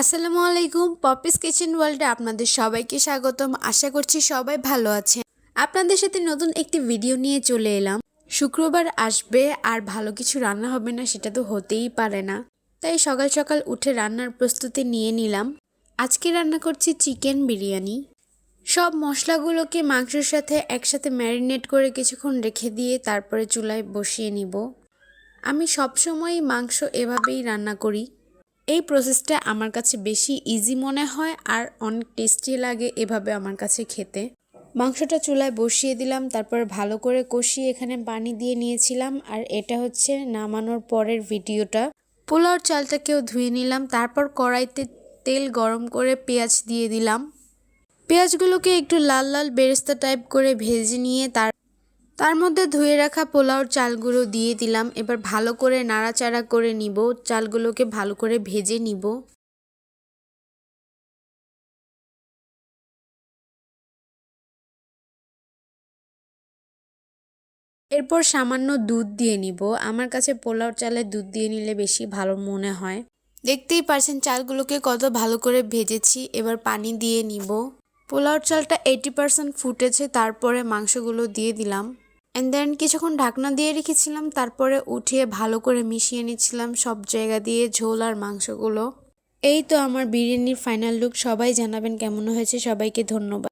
আসসালামু আলাইকুম। Poppy's kitchen ওয়ার্ল্ডে আপনাদের সবাইকে স্বাগতম। আশা করছি সবাই ভালো আছেন। আপনাদের সাথে নতুন একটি ভিডিও নিয়ে চলে এলাম। শুক্রবার আসবে আর ভালো কিছু রান্না হবে না সেটা তো হতেই পারে না, তাই সকাল সকাল উঠে রান্নার প্রস্তুতি নিয়ে নিলাম। আজকে রান্না করছি চিকেন বিরিয়ানি। সব মশলাগুলোকে মাংসের সাথে একসাথে ম্যারিনেট করে কিছুক্ষণ রেখে দিয়ে তারপরে চুলায় বসিয়ে নিব। আমি সবসময়ই মাংস এভাবেই রান্না করি। এই প্রসেসটা আমার কাছে বেশি ইজি মনে হয় আর অনেক টেস্টি লাগে এভাবে আমার কাছে খেতে। মাংসটা চুলায় বসিয়ে দিলাম, তারপর ভালো করে কষিয়ে এখানে পানি দিয়ে নিয়েছিলাম। আর এটা হচ্ছে নামানোর পরের ভিডিওটা। পোলাওর চালটাকেও ধুয়ে নিলাম, তারপর কড়াইতে তেল গরম করে পেঁয়াজ দিয়ে দিলাম। পেঁয়াজগুলোকে একটু লাল লাল বেরেস্তা টাইপ করে ভেজে নিয়ে তার মধ্যে ধুয়ে রাখা পোলাওর চালগুলো দিয়ে দিলাম। এবার ভালো করে নাড়াচাড়া করে নিব, চালগুলোকে ভালো করে ভেজে নিব। এরপর সামান্য দুধ দিয়ে নিব। আমার কাছে পোলাওর চালে দুধ দিয়ে নিলে বেশি ভালো মনে হয়। দেখতেই পারছেন চালগুলোকে কত ভালো করে ভেজেছি। এবার পানি দিয়ে নিব। পোলাওর চালটা 80% ফুটেছে, তারপরে মাংসগুলো দিয়ে দিলাম। অ্যান্ড দেন কিছুক্ষণ ঢাকনা দিয়ে রেখেছিলাম, তারপরে উঠিয়ে ভালো করে মিশিয়ে নিচ্ছিলাম সব জায়গা দিয়ে ঝোল আর মাংসগুলো। এই তো আমার বিরিয়ানির ফাইনাল লুক। সবাই জানাবেন কেমন হয়েছে। সবাইকে ধন্যবাদ।